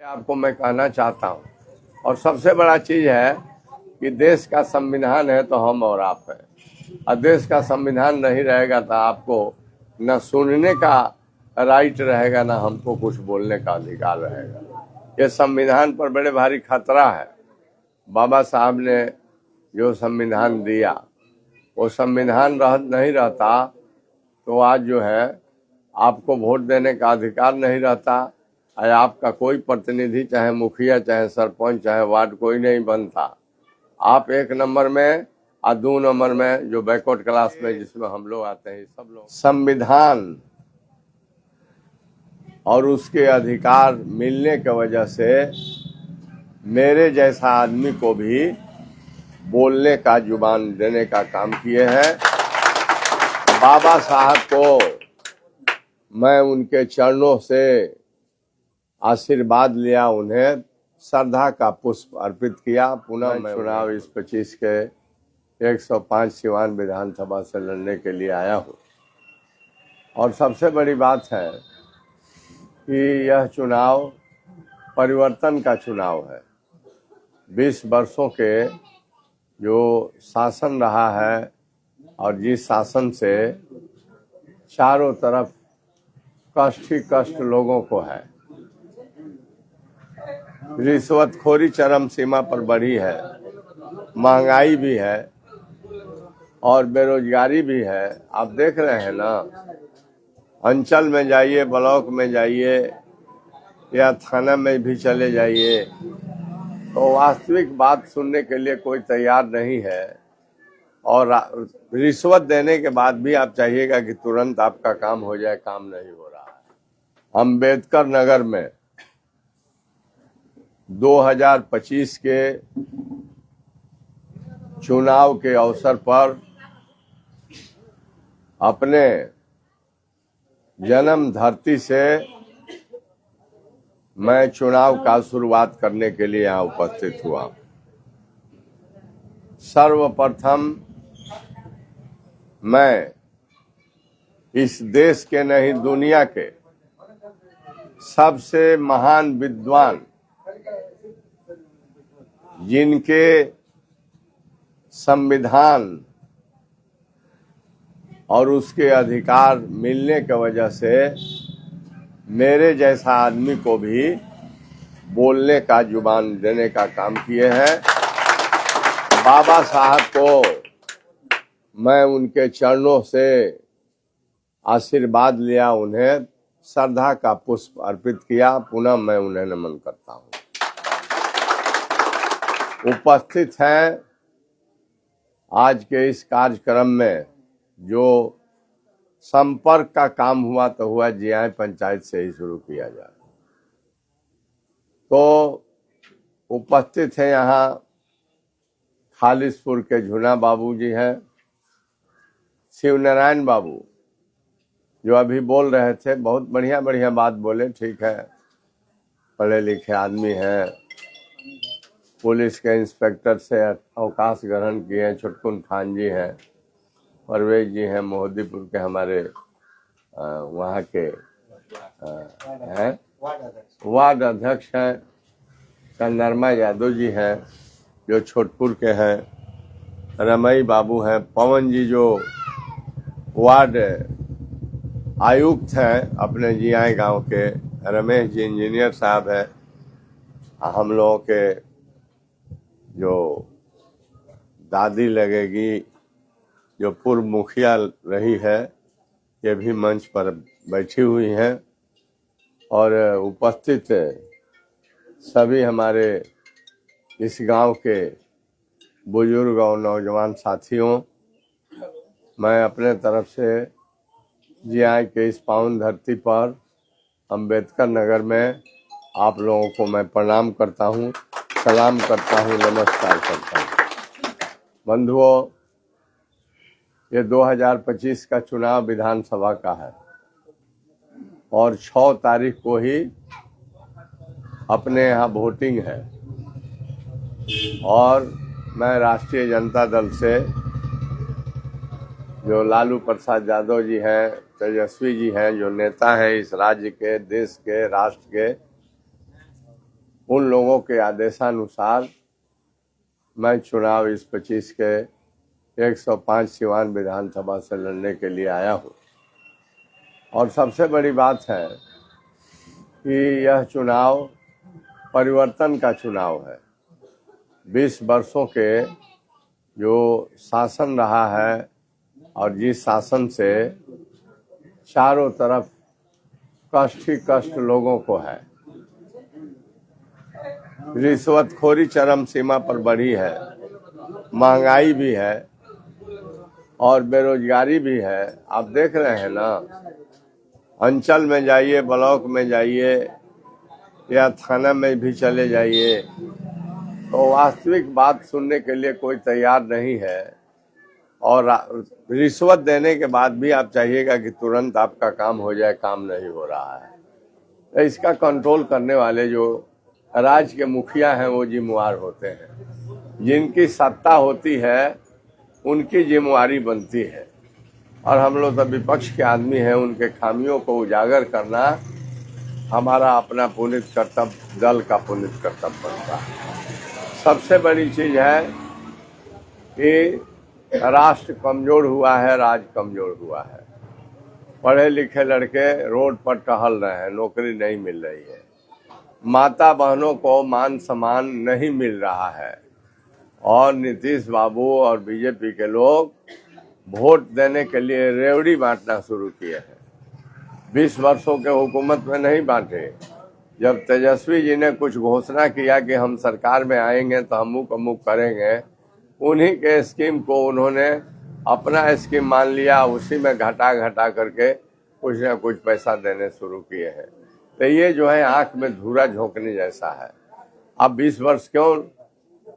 आपको मैं कहना चाहता हूँ, और सबसे बड़ा चीज है कि देश का संविधान है तो हम और आप हैं, और देश का संविधान नहीं रहेगा तो आपको न सुनने का राइट रहेगा, न हमको कुछ बोलने का अधिकार रहेगा। ये संविधान पर बड़े भारी खतरा है। बाबा साहब ने जो संविधान दिया, वो संविधान नहीं रहता तो आज जो है आपको वोट देने का अधिकार नहीं रहता, आपका कोई प्रतिनिधि, चाहे मुखिया, चाहे सरपंच, चाहे वार्ड, कोई नहीं बनता। आप 1 नंबर में और 2 नंबर में जो बैकवर्ड क्लास में जिसमें हम लोग आते हैं, सब लोग। संविधान और उसके अधिकार मिलने की वजह से मेरे जैसा आदमी को भी बोलने का जुबान देने का काम किए हैं। बाबा साहब को मैं उनके चरणों से आशीर्वाद लिया, उन्हें श्रद्धा का पुष्प अर्पित किया। पुनः मैं चुनाव इस 25 के 105 सिवान विधानसभा से लड़ने के लिए आया हूँ। और सबसे बड़ी बात है कि यह चुनाव परिवर्तन का चुनाव है। 20 वर्षों के जो शासन रहा है और जिस शासन से चारों तरफ कष्ट ही कष्ट लोगों को है, रिश्वतखोरी चरम सीमा पर बढ़ी है, महंगाई भी है और बेरोजगारी भी है। आप देख रहे हैं ना, अंचल में जाइए, ब्लॉक में जाइए या थाना में भी चले जाइए, तो वास्तविक बात सुनने के लिए कोई तैयार नहीं है। और रिश्वत देने के बाद भी आप चाहिएगा कि तुरंत आपका काम हो जाए, काम नहीं हो रहा है। अम्बेडकर नगर में 2025 के चुनाव के अवसर पर अपने जन्म धरती से मैं चुनाव का शुरुआत करने के लिए यहाँ उपस्थित हुआ। सर्वप्रथम मैं इस देश के नहीं, दुनिया के सबसे महान विद्वान, जिनके संविधान और उसके अधिकार मिलने की वजह से मेरे जैसा आदमी को भी बोलने का जुबान देने का काम किए हैं। बाबा साहब को मैं उनके चरणों से आशीर्वाद लिया, उन्हें श्रद्धा का पुष्प अर्पित किया। पुनः मैं उन्हें नमन करता हूँ। उपस्थित हैं आज के इस कार्यक्रम में जो संपर्क का काम हुआ तो हुआ, जियाए पंचायत से ही शुरू किया जाए। तो उपस्थित है यहाँ खालिसपुर के झुना बाबू जी हैं, शिवनारायण बाबू जो अभी बोल रहे थे, बहुत बढ़िया बढ़िया बात बोले। ठीक है, पढ़े लिखे आदमी हैं, पुलिस के इंस्पेक्टर से अवकाश ग्रहण किए हैं। छुटकुन खान जी हैं, परवेज जी हैं, मोहद्दीपुर के हमारे वहाँ के हैं वार्ड अध्यक्ष हैं। कंदरमा यादव जी हैं जो छोटपुर के हैं, रमई बाबू हैं, पवन जी जो वार्ड आयुक्त हैं अपने जियाए गांव के, रमेश जी इंजीनियर साहब हैं, हम लोगों के जो दादी लगेगी जो पूर्व मुखिया रही है, ये भी मंच पर बैठी हुई हैं। और उपस्थित सभी हमारे इस गांव के बुजुर्ग और नौजवान साथियों, मैं अपने तरफ से जियाए के इस पावन धरती पर अम्बेडकर नगर में आप लोगों को मैं प्रणाम करता हूँ, सलाम करता हूँ, नमस्कार करता हूँ। बंधुओं, ये 2025 का चुनाव विधानसभा का है और 6 तारीख को ही अपने यहाँ वोटिंग है। और मैं राष्ट्रीय जनता दल से जो लालू प्रसाद यादव जी हैं, तेजस्वी जी हैं, जो नेता हैं इस राज्य के, देश के, राष्ट्र के, उन लोगों के आदेशानुसार मैं चुनाव इस 25 के 105 सिवान विधानसभा से लड़ने के लिए आया हूँ। और सबसे बड़ी बात है कि यह चुनाव परिवर्तन का चुनाव है। 20 वर्षों के जो शासन रहा है और जिस शासन से चारों तरफ कष्ट ही कष्ट लोगों को है, रिश्वतखोरी चरम सीमा पर बढ़ी है, महंगाई भी है और बेरोजगारी भी है। आप देख रहे हैं ना, अंचल में जाइए, ब्लॉक में जाइए या थाना में भी चले जाइए तो वास्तविक बात सुनने के लिए कोई तैयार नहीं है। और रिश्वत देने के बाद भी आप चाहिएगा कि तुरंत आपका काम हो जाए, काम नहीं हो रहा है। तो इसका कंट्रोल करने वाले जो राज्य के मुखिया हैं वो जिम्मेवार होते हैं। जिनकी सत्ता होती है उनकी जिम्मेवारी बनती है। और हम लोग तो विपक्ष के आदमी हैं, उनके खामियों को उजागर करना हमारा अपना पुनित कर्तव्य, दल का पुनित कर्तव्य बनता है। सबसे बड़ी चीज है कि राष्ट्र कमजोर हुआ है, राज्य कमजोर हुआ है। पढ़े लिखे लड़के रोड पर टहल रहे हैं, नौकरी नहीं मिल रही है, माता बहनों को मान सम्मान नहीं मिल रहा है। और नीतीश बाबू और बीजेपी के लोग वोट देने के लिए रेवड़ी बांटना शुरू किए हैं। 20 वर्षों के हुकूमत में नहीं बांटे। जब तेजस्वी जी ने कुछ घोषणा किया कि हम सरकार में आएंगे तो अमुक अमुक करेंगे, उन्हीं के स्कीम को उन्होंने अपना स्कीम मान लिया, उसी में घटा घटा करके कुछ न कुछ पैसा देने शुरू किए हैं। तो ये जो है आंख में धूरा झोंकने जैसा है। अब 20 वर्ष क्यों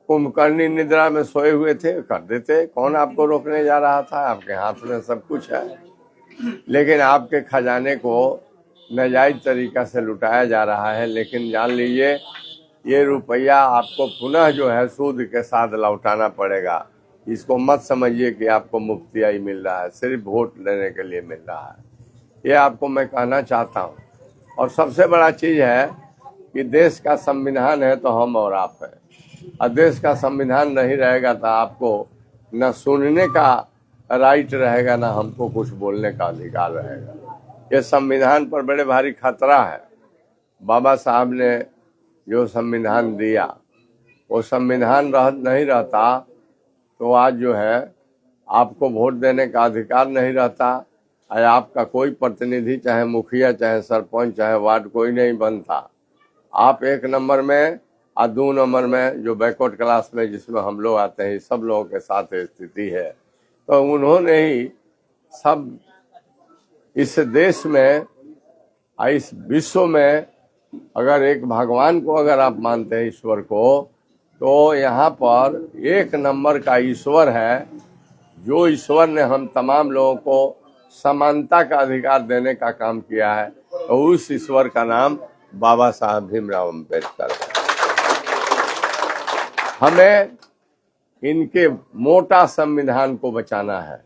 कुंभकर्णी निद्रा में सोए हुए थे, कर देते। कौन आपको रोकने जा रहा था? आपके हाथ में सब कुछ है। लेकिन आपके खजाने को नाजायज तरीका से लुटाया जा रहा है। लेकिन जान लीजिए, ये रुपया आपको पुनः जो है सूद के साथ लौटाना पड़ेगा। इसको मत समझिए कि आपको मुफ्तियाई मिल रहा है, सिर्फ वोट लेने के लिए मिल रहा है। ये आपको मैं कहना चाहता हूँ। और सबसे बड़ा चीज है कि देश का संविधान है तो हम और आप हैं। और देश का संविधान नहीं रहेगा तो आपको न सुनने का राइट रहेगा, न हमको कुछ बोलने का अधिकार रहेगा। ये संविधान पर बड़े भारी खतरा है। बाबा साहब ने जो संविधान दिया, वो संविधान नहीं रहता तो आज जो है आपको वोट देने का अधिकार नहीं रहता। आपका कोई प्रतिनिधि, चाहे मुखिया, चाहे सरपंच, चाहे वार्ड, कोई नहीं बनता। आप 1 नंबर में और 2 नंबर में जो बैकवर्ड क्लास में जिसमें हम लोग आते हैं, सब लोगों के साथ स्थिति है। तो उन्होंने ही सब इस देश में, इस विश्व में, अगर एक भगवान को अगर आप मानते हैं, ईश्वर को, तो यहाँ पर 1 नंबर का ईश्वर है। जो ईश्वर ने हम तमाम लोगों को समानता का अधिकार देने का काम किया है, तो उस ईश्वर का नाम बाबा साहब भीमराव अम्बेडकर है। हमें इनके मोटा संविधान को बचाना है।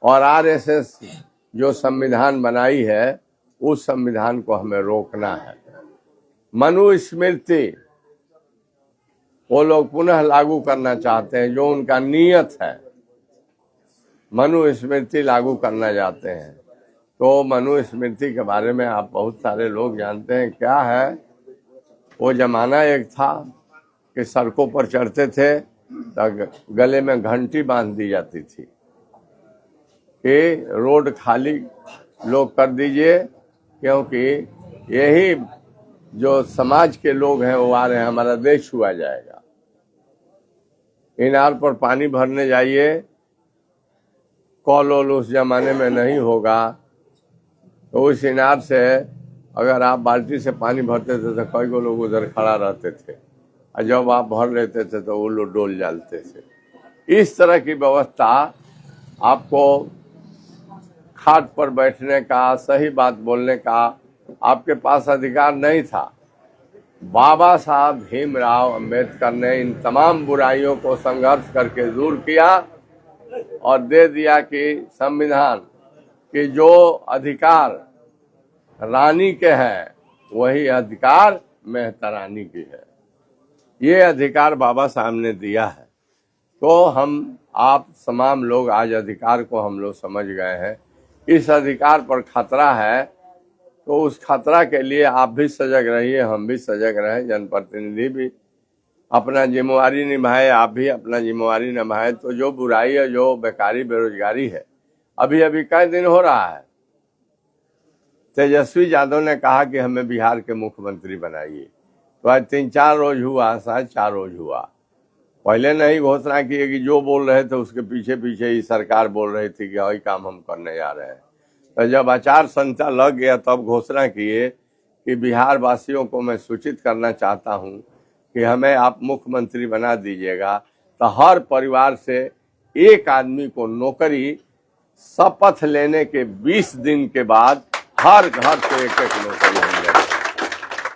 और आरएसएस जो संविधान बनाई है, उस संविधान को हमें रोकना है। मनुस्मृति वो लोग पुनः लागू करना चाहते हैं, जो उनका नियत है। मनुस्मृति लागू करना चाहते हैं। तो मनुस्मृति के बारे में आप बहुत सारे लोग जानते हैं। क्या है वो जमाना? एक था कि सड़कों पर चढ़ते थे तो गले में घंटी बांध दी जाती थी कि रोड खाली लोग कर दीजिए, क्योंकि यही जो समाज के लोग हैं वो आ रहे हैं, हमारा देश छुआ जाएगा। इनार पर पानी भरने जाइए, कॉल उस जमाने में नहीं होगा, तो उस इनार से अगर आप बाल्टी से पानी भरते थे तो कई को लोग उधर खड़ा रहते थे, और जब आप भर लेते थे तो वो लोग डोल डालते थे। इस तरह की व्यवस्था, आपको खाट पर बैठने का, सही बात बोलने का आपके पास अधिकार नहीं था। बाबा साहब भीमराव अम्बेडकर ने इन तमाम बुराइयों को संघर्ष करके दूर किया और दे दिया कि संविधान के जो अधिकार रानी के हैं, वही अधिकार मेहतरानी की है। ये अधिकार बाबा साहब ने दिया है, तो हम आप तमाम लोग आज अधिकार को हम लोग समझ गए हैं। इस अधिकार पर खतरा है, तो उस खतरा के लिए आप भी सजग रहिए, हम भी सजग रहें, जनप्रतिनिधि भी अपना जिम्मेवारी निभाए, आप भी अपना जिम्मेवारी निभाए। तो जो बुराई है, जो बेकारी बेरोजगारी है, अभी अभी कई दिन हो रहा है, तेजस्वी यादव ने कहा कि हमें बिहार के मुख्यमंत्री बनाइए, तो आज 3-4 रोज हुआ, शायद 4 रोज हुआ। पहले नहीं घोषणा की कि जो बोल रहे थे उसके पीछे पीछे ही सरकार बोल रही थी कि वही काम हम करने जा रहे हैं। तो जब आचार संहिता लग गया तब घोषणा किए कि बिहार वासियों को मैं सूचित करना चाहता हूं कि हमें आप मुख्यमंत्री बना दीजिएगा। तो हर परिवार से एक आदमी को नौकरी शपथ लेने के 20 दिन के बाद हर घर से एक नौकरी मिलेगी।